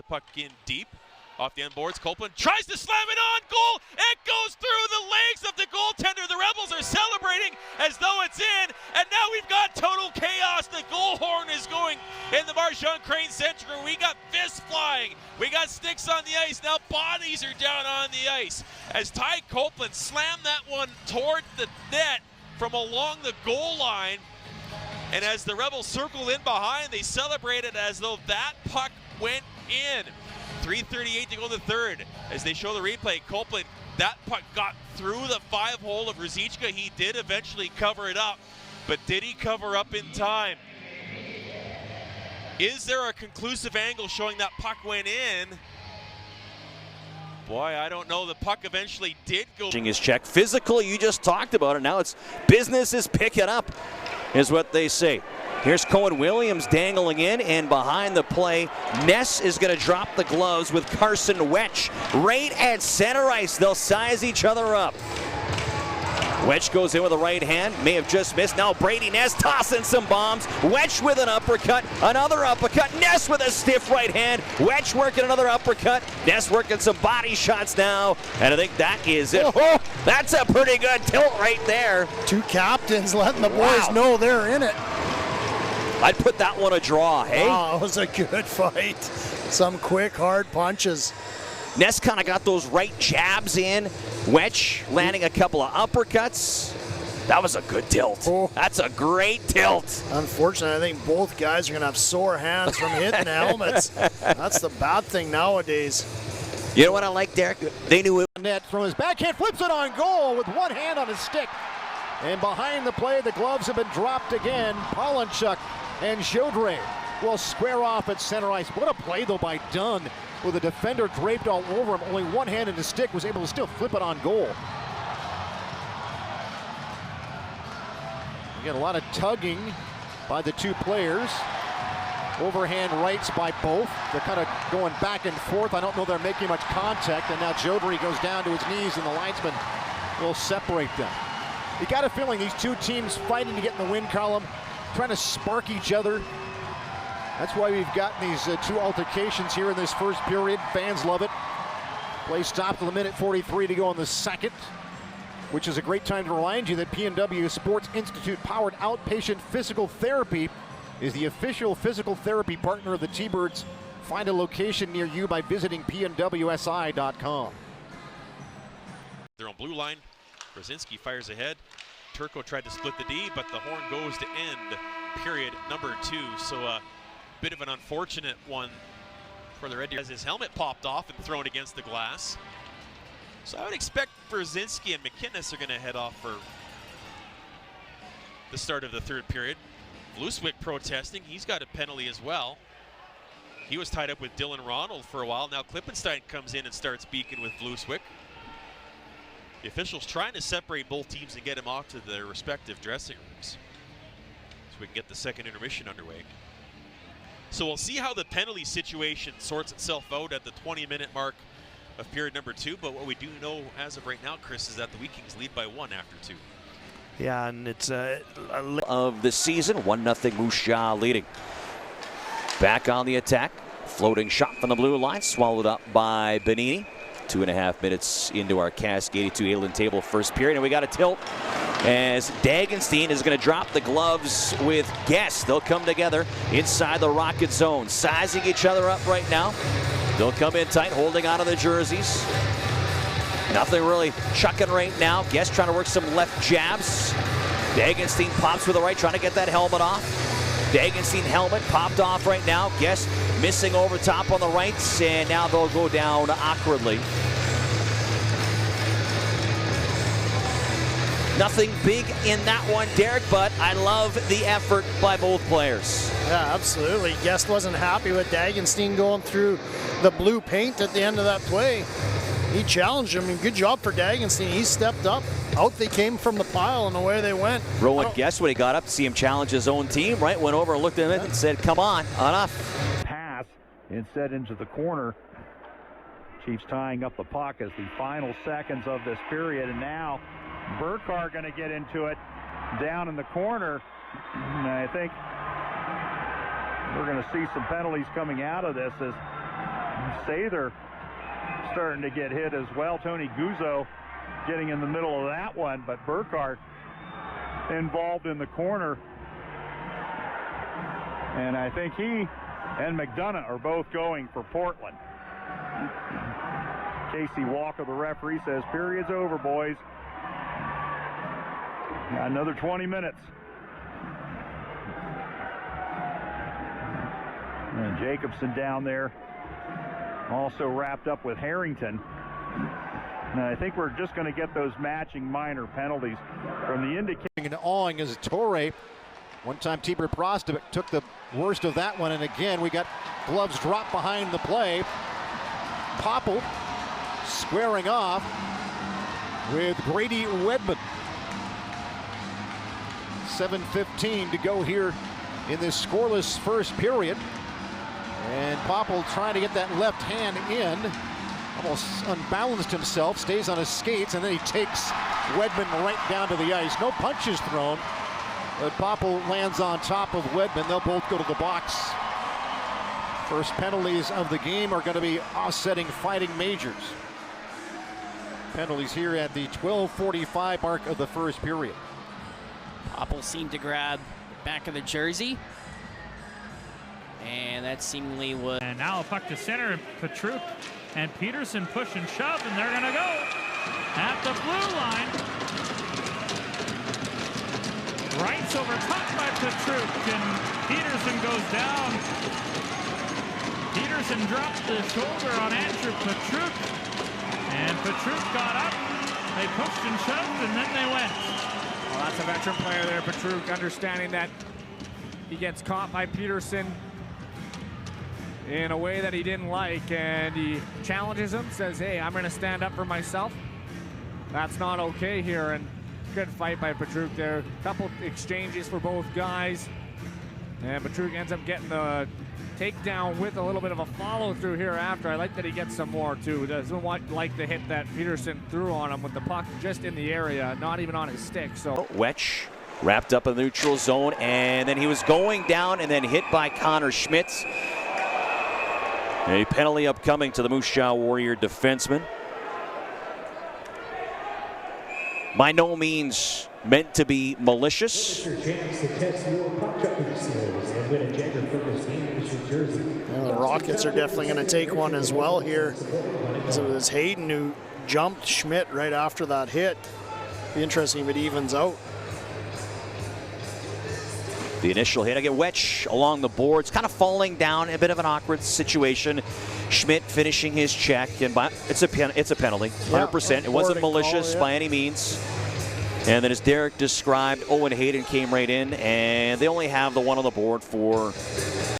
puck in deep. Off the end boards, Copeland tries to slam it on goal. It goes through the legs of the goaltender. The Rebels are celebrating as though it's in, and now we've got total chaos. The goal horn is going in the Marchand Crane Center. We got fists flying. We got sticks on the ice. Now bodies are down on the ice as Ty Copeland slammed that one toward the net from along the goal line. And as the Rebels circle in behind, they celebrated as though that puck went in. 3:38 to go in the third. As they show the replay, Copeland, that puck got through the 5-hole of Ruzicka. He did eventually cover it up, but did he cover up in time? Is there a conclusive angle showing that puck went in? Boy, I don't know. The puck eventually did go. His check. Physical, you just talked about it. Now it's business is picking up, is what they say. Here's Cohen Williams dangling in, and behind the play, Ness is going to drop the gloves with Carson Wetch right at center ice. They'll size each other up. Wetch goes in with a right hand, may have just missed. Now Brady Ness tossing some bombs. Wetch with an uppercut, another uppercut. Ness with a stiff right hand. Wetch working another uppercut. Ness working some body shots now, and I think that is it. Oh, that's a pretty good tilt right there. Two captains letting the boys know they're in it. I'd put that one a draw, hey? Oh, it was a good fight. Some quick, hard punches. Ness kind of got those right jabs in. Wetch landing a couple of uppercuts. That was a good tilt. Oh. That's a great tilt. Unfortunately, I think both guys are going to have sore hands from hitting helmets. That's the bad thing nowadays. You know what I like, Derek? They knew it. Net from his backhand, flips it on goal with one hand on his stick. And behind the play, the gloves have been dropped again. Polonchuk and Chaudry will square off at center ice. What a play, though, by Dunn, with a defender draped all over him. Only one hand in his stick, was able to still flip it on goal. Again, a lot of tugging by the two players. Overhand rights by both. They're kind of going back and forth. I don't know they're making much contact. And now Chaudry goes down to his knees, and the linesman will separate them. You got a feeling these two teams fighting to get in the win column, trying to spark each other. That's why we've gotten these two altercations here in this first period. Fans love it. Play stopped with a minute 43 to go in the second, which is a great time to remind you that PNW Sports Institute powered outpatient physical therapy is the official physical therapy partner of the T-Birds. Find a location near you by visiting pnwsi.com. They're on blue line. Brzezinski fires ahead. Turco tried to split the D, but the horn goes to end period number 2. So a bit of an unfortunate one for the Red Deer as his helmet popped off and thrown against the glass. So I would expect Brzezinski and McInnes are going to head off for the start of the third period. Vluswick protesting. He's got a penalty as well. He was tied up with Dylan Ronald for a while. Now Klippenstein comes in and starts beaking with Vluswick. The officials trying to separate both teams and get them off to their respective dressing rooms so we can get the second intermission underway. So we'll see how the penalty situation sorts itself out at the 20-minute mark of period number 2. But what we do know as of right now, Chris, is that the Wheat Kings lead by 1 after 2. Yeah, and it's of the season, 1-0 Moose Jaw leading. Back on the attack. Floating shot from the blue line, swallowed up by Benini. 2.5 minutes into our Cask 82 Ayland table first period, and we got a tilt as Dagenstein is going to drop the gloves with Guest. They'll come together inside the Rocket zone, sizing each other up right now. They'll come in tight, holding onto the jerseys. Nothing really chucking right now. Guest trying to work some left jabs. Dagenstein pops with the right, trying to get that helmet off. Dagenstein helmet popped off right now. Guest missing over top on the right, and now they'll go down awkwardly. Nothing big in that one, Derek, but I love the effort by both players. Yeah, absolutely. Guest wasn't happy with Dagenstein going through the blue paint at the end of that play. He challenged him, and good job for Dagenstein. He stepped up. Out they came from the pile, and away they went. Rowan Guest, when he got up to see him challenge his own team, right, went over and looked at him and said, come on, enough. Pass instead into the corner. Chiefs tying up the puck as the final seconds of this period, and now Burkar going to get into it down in the corner. And I think we're going to see some penalties coming out of this as Sather starting to get hit as well. Tony Guzzo getting in the middle of that one, but Burkhart involved in the corner. And I think he and McDonough are both going for Portland. Casey Walker, the referee, says period's over, boys. Got another 20 minutes. And Jacobson down there also wrapped up with Harrington. And I think we're just going to get those matching minor penalties from the indicator. And awing as Torre. One-time Tibor Prostovic took the worst of that one, and again we got gloves dropped behind the play. Popple squaring off with Grady Wedman. 7:15 to go here in this scoreless first period. And Popple trying to get that left hand in. Almost unbalanced himself, stays on his skates, and then he takes Wedman right down to the ice. No punches thrown, but Popple lands on top of Wedman. They'll both go to the box. First penalties of the game are going to be offsetting Fighting Majors. Penalties here at the 12:45 mark of the first period. Popple seemed to grab the back of the jersey. And that seemingly was. And now a puck to center, Patrick and Peterson push and shove, and they're gonna go at the blue line. Wrights over top by Patrick, and Peterson goes down. Peterson dropped the shoulder on Andrew Patrick, and Patrick got up. They pushed and shoved, and then they went. Well, that's a veteran player there, Patrick, understanding that he gets caught by Peterson in a way that he didn't like, and he challenges him, says, hey, I'm going to stand up for myself. That's not okay here, and good fight by Patrick there. Couple exchanges for both guys, and Patrick ends up getting the takedown with a little bit of a follow-through here after. I like that he gets some more, too. Doesn't like the hit that Peterson threw on him with the puck just in the area, not even on his stick. So Wetch wrapped up in the neutral zone, and then he was going down and then hit by Connor Schmitz. A penalty upcoming to the Moose Jaw Warrior defenseman. By no means meant to be malicious. And the Rockets are definitely going to take one as well here. So it was Hayden who jumped Schmidt right after that hit. Be interesting if it evens out. The initial hit, I get Wetch along the boards, kind of falling down, a bit of an awkward situation. Schmidt finishing his check, and it's a penalty, 100%. It wasn't malicious by any means. And then as Derek described, Owen Hayden came right in, and they only have the one on the board for